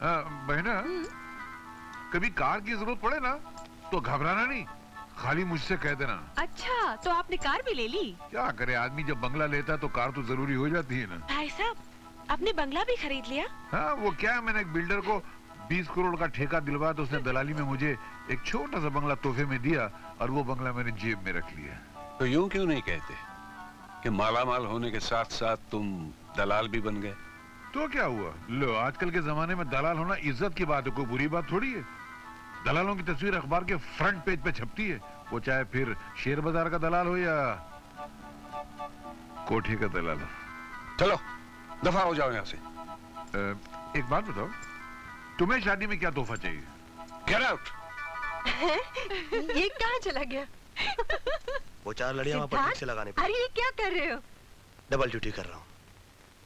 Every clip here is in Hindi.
बहना, कभी कार की जरूरत पड़े ना तो घबराना नहीं, खाली मुझसे कह देना। अच्छा, तो आपने कार भी ले ली? क्या करे, आदमी जब बंगला लेता है तो कार तो जरूरी हो जाती है ना। भाई साहब, आपने बंगला भी खरीद लिया? हाँ, वो क्या है, मैंने एक बिल्डर को 20 करोड़ का ठेका दिलवाया तो उसने दलाली में मुझे एक छोटा सा बंगला तोहफे में दिया और वो बंगला मैंने जेब में रख लिया। तो यूं क्यों नहीं कहते कि मालामाल होने के साथ साथ तुम दलाल भी बन गए? तो क्या हुआ, लो आजकल के जमाने में दलाल होना इज्जत की बात है, कोई बुरी बात थोड़ी है। दलालों की तस्वीर अखबार के फ्रंट पेज पे छपती है, वो चाहे फिर शेयर बाजार का दलाल हो या कोठी का दलाल हो। चलो दफा हो जाओ यहाँ से। एक बात बताओ, तुम्हें शादी में क्या तोहफा चाहिए? Get out. ये कहाँ चला गया? वो 4 लड़ियां वहां पर ठीक से लगाने अरे ये क्या कर रहे हो? डबल ड्यूटी कर रहा हूँ।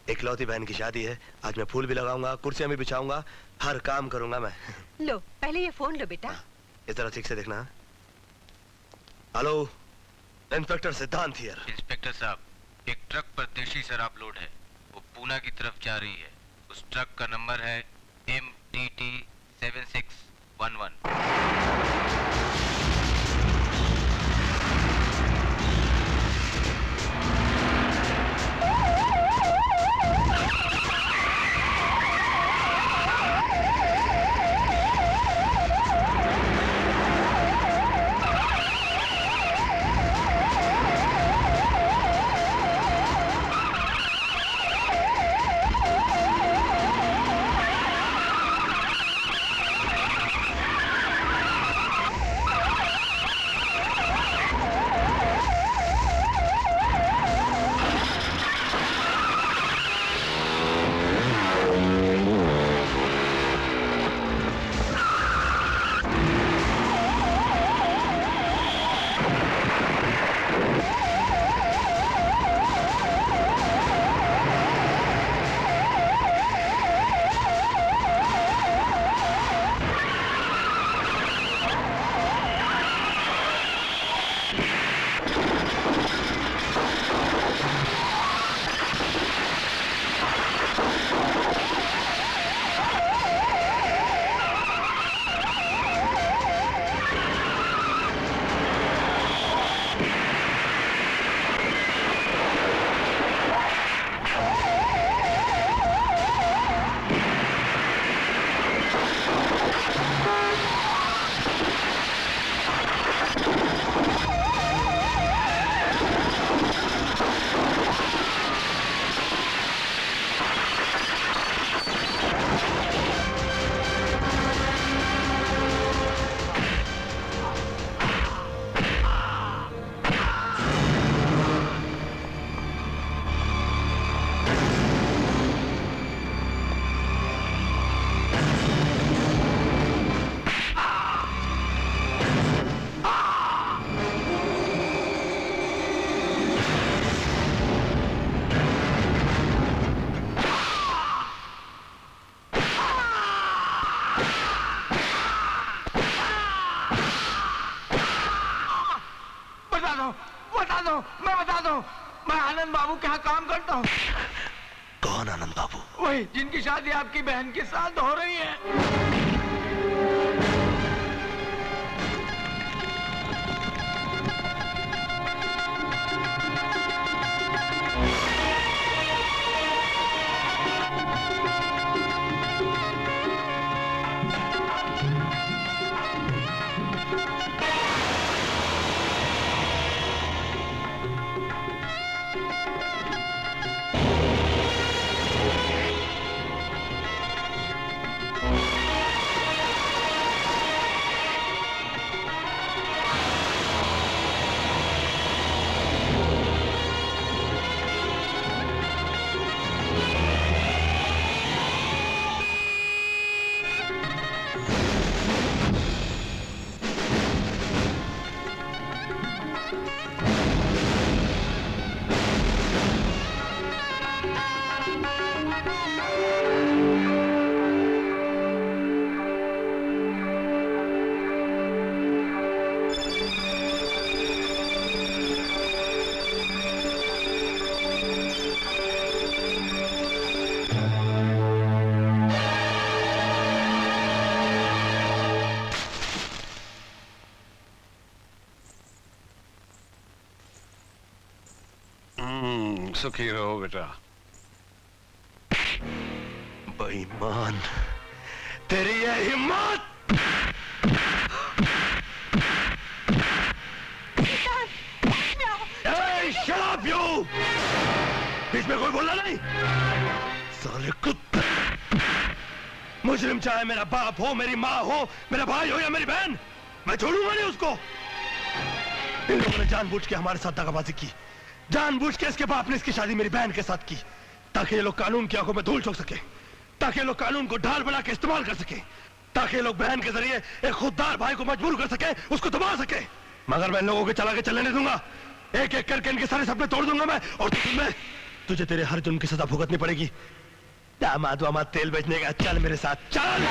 इकलौती बहन की शादी है, आज मैं फूल भी लगाऊंगा, कुर्सियां भी बिछाऊंगा, हर काम करूंगा मैं। लो पहले ये फोन लो बेटा। इस तरह ठीक से देखना। हेलो, इंस्पेक्टर सिद्धांत हियर। इंस्पेक्टर साहब, एक ट्रक पर देशी शराब लोड है, वो पूना की तरफ जा रही है। उस ट्रक का नंबर है MTT 7611। मैं बता दूं, मैं आनंद बाबू के यहाँ काम करता हूँ। कौन आनंद बाबू? वही जिनकी शादी आपकी बहन के साथ हो रही है। सुखी रहो बेटा। बेईमान, तेरी ये हिम्मत! Shut up, you! बीच में कोई बोलना नहीं। साले कुत्ते! मुजरिम चाहे मेरा बाप हो, मेरी माँ हो, मेरा भाई हो या मेरी बहन, मैं छोड़ूंगा नहीं उसको। इन लोगों ने जानबूझ के हमारे साथ दगाबाजी की, जानबूझ के इसके बाप ने इसकी शादी मेरी बहन के साथ की, ताकि ये लोग कानून की आंखों में धूल झोंक सके, ताकि ये लोग कानून को ढाल बना के इस्तेमाल कर सके, ताकि ये लोग बहन के जरिए एक खुददार भाई को मजबूर कर सके, उसको दबा सके। मगर मैं इन लोगों के चला के चलने नहीं दूंगा। एक एक करके इनके सारे सपने तोड़ दूंगा मैं। और तुझे तेरे हर जुर्म की सजा भुगतनी पड़ेगी। दामाद वामाद तेल बेचने का, चल मेरे साथ चल।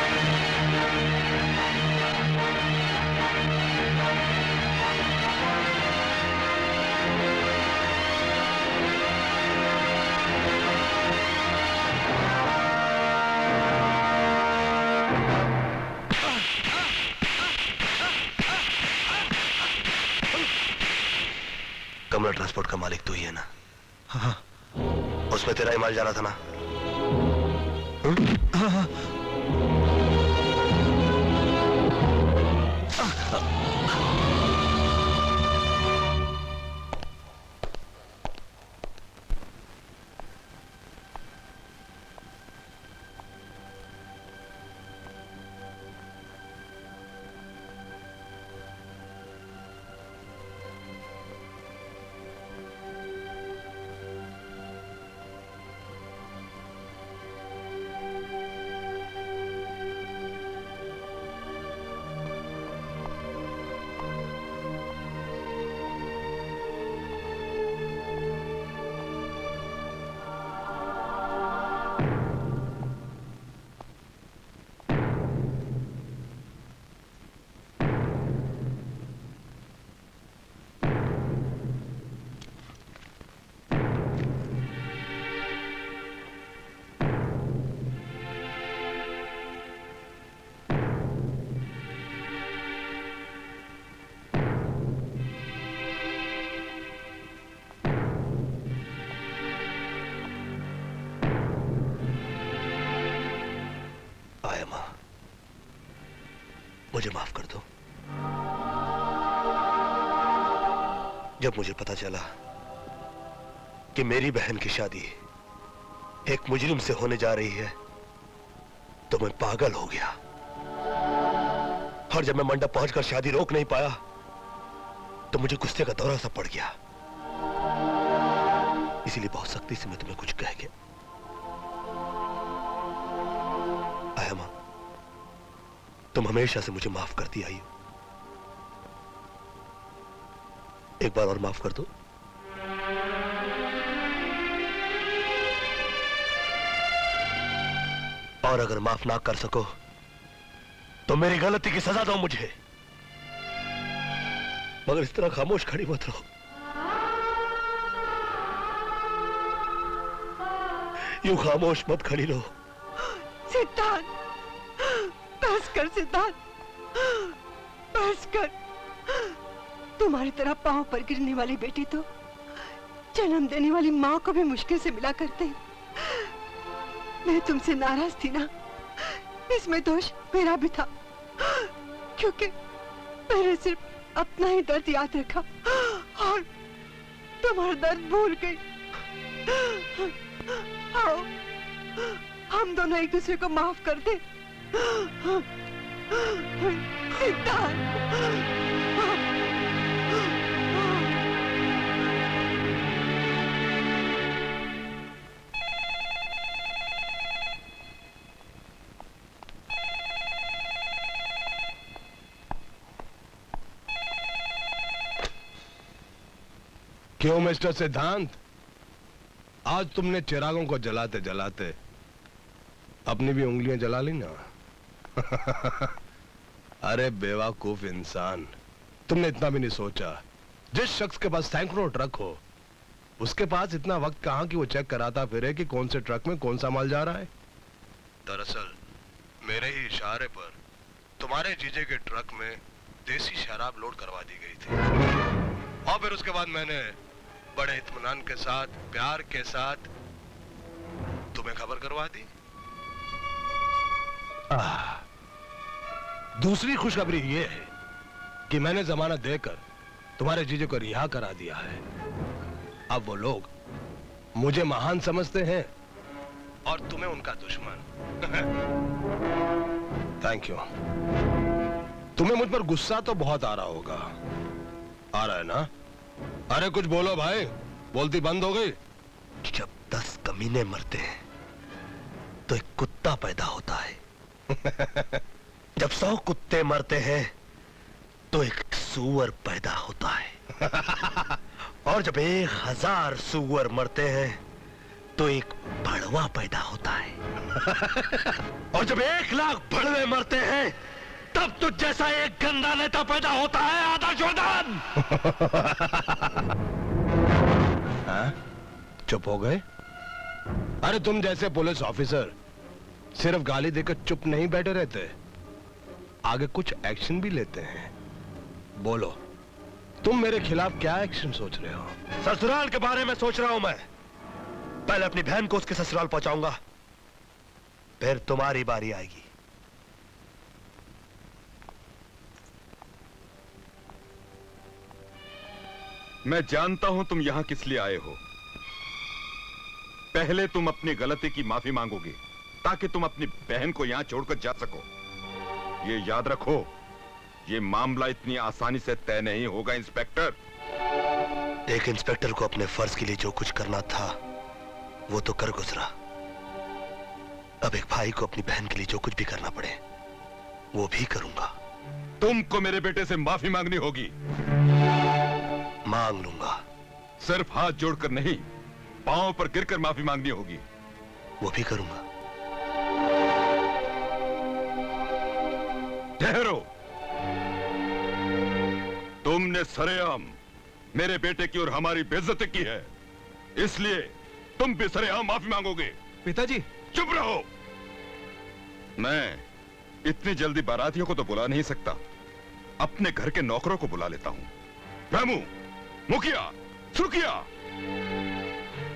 कमला ट्रांसपोर्ट का मालिक तू ही है ना? हाँ। उसमें तेरा ही माल जा रहा था ना? हाँ। मुझे माफ कर दो। जब मुझे पता चला कि मेरी बहन की शादी एक मुजरिम से होने जा रही है, तो मैं पागल हो गया। और जब मैं मंडप पहुंचकर शादी रोक नहीं पाया, तो मुझे गुस्से का दौरा सा पड़ गया। इसीलिए बहुत सख्ती से मैं तुम्हें कुछ कह गया। आयमा, तुम हमेशा से मुझे माफ करती आई हो। एक बार और माफ कर दो। और अगर माफ ना कर सको तो मेरी गलती की सजा दो मुझे, मगर इस तरह खामोश खड़ी मत रहो। यूं खामोश मत खड़ी रहो। सिद्धांत, बस कर सिद्धांत, बस कर। तुम्हारी तरह पांव पर गिरने वाली बेटी तो जन्म देने वाली माँ को भी मुश्किल से मिला करते। मैं तुमसे नाराज थी ना, इसमें दोष मेरा भी था, क्योंकि मैंने सिर्फ अपना ही दर्द याद रखा और तुम्हारा दर्द भूल गई। आओ, हम दोनों एक दूसरे को माफ कर दे। सिद्धांत, क्यों मिस्टर सिद्धांत, आज तुमने चिरागों को जलाते जलाते अपनी भी उंगलियां जला ली ना? अरे बेवकूफ इंसान, तुमने इतना भी नहीं सोचा। जिस शख्स के पास सैकड़ों ट्रक हो, उसके पास इतना वक्त कहां कि वो चेक कराता फिरे कि कौन से ट्रक में कौन सा माल जा रहा है। दरअसल मेरे ही इशारे पर तुम्हारे जीजे के ट्रक में देसी शराब लोड करवा दी गई थी, और फिर उसके बाद मैंने बड़े इत्मीनान के साथ, प्यार के साथ तुम्हें खबर करवा दी। दूसरी खुशखबरी ये है कि मैंने जमानत देकर तुम्हारे जीजू को रिहा करा दिया है। अब वो लोग मुझे महान समझते हैं और तुम्हें उनका दुश्मन। Thank you. तुम्हें मुझ पर गुस्सा तो बहुत आ रहा होगा। आ रहा है ना? अरे कुछ बोलो भाई, बोलती बंद हो गई। जब 10 कमीने मरते हैं तो एक कुत्ता पैदा होता है। जब 100 कुत्ते मरते हैं तो एक सूअर पैदा होता है। और जब 1000 सूअर मरते हैं तो एक भड़वा पैदा होता है। और जब 1 लाख भड़वे मरते हैं तब तो जैसा एक गंदा नेता पैदा होता है। आदर्शवर्धन! हाँ? चुप हो गए? अरे तुम जैसे पुलिस ऑफिसर सिर्फ गाली देकर चुप नहीं बैठे रहते, आगे कुछ एक्शन भी लेते हैं। बोलो, तुम मेरे खिलाफ क्या एक्शन सोच रहे हो? ससुराल के बारे में सोच रहा हूं मैं। पहले अपनी बहन को उसके ससुराल पहुंचाऊंगा, फिर तुम्हारी बारी आएगी। मैं जानता हूं तुम यहां किस लिए आए हो। पहले तुम अपनी गलती की माफी मांगोगे ताकि तुम अपनी बहन को यहां छोड़कर जा सको। ये याद रखो, ये मामला इतनी आसानी से तय नहीं होगा इंस्पेक्टर। एक इंस्पेक्टर को अपने फर्ज के लिए जो कुछ करना था वो तो कर गुजरा। अब एक भाई को अपनी बहन के लिए जो कुछ भी करना पड़े वो भी करूंगा। तुमको मेरे बेटे से माफी मांगनी होगी। मांग लूंगा। सिर्फ हाथ जोड़कर नहीं, पांव पर गिरकर माफी मांगनी होगी। वो भी करूंगा। ठहरो। तुमने सरेआम मेरे बेटे की और हमारी बेइज्जती की है, इसलिए तुम भी सरेआम माफी मांगोगे। पिताजी, चुप रहो। मैं इतनी जल्दी बारातियों को तो बुला नहीं सकता, अपने घर के नौकरों को बुला लेता हूं। रामू, मुखिया, सुखिया,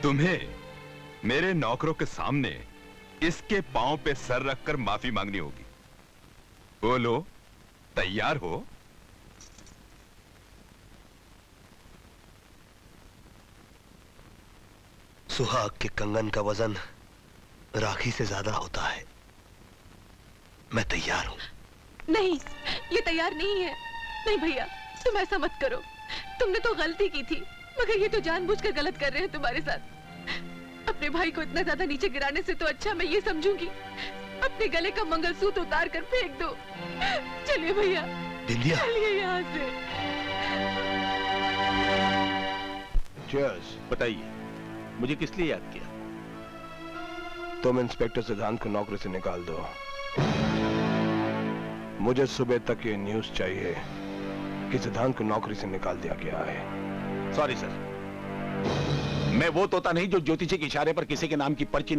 तुम्हें मेरे नौकरों के सामने इसके पांव पे सर रखकर माफी मांगनी होगी। बोलो, तैयार हो? सुहाग के कंगन का वजन राखी से ज्यादा होता है। मैं तैयार हूं। नहीं, ये तैयार नहीं है। नहीं भैया, तुम ऐसा मत करो। तुमने तो गलती की थी, मगर ये तो जानबूझकर गलत कर रहे हैं तुम्हारे साथ। अपने भाई को इतना ज्यादा नीचे गिराने से तो अच्छा मैं ये समझूंगी अपने गले का मंगलसूत्र उतार कर फेंक दो। चलिए भैया, बिंदिया, चलिए यहाँ से। Cheers. बताइए, मुझे किस लिए याद किया? तुम इंस्पेक्टर सिद्धांत को नौकरी से निकाल दो। मुझे सुबह तक ये न्यूज़ चाहिए कि सिद्धांत को नौकरी से निकाल दिया गया है। सॉरी सर, मैं वो तोता नहीं जो ज्योतिषी के इशारे पर किसी के नाम की पर्ची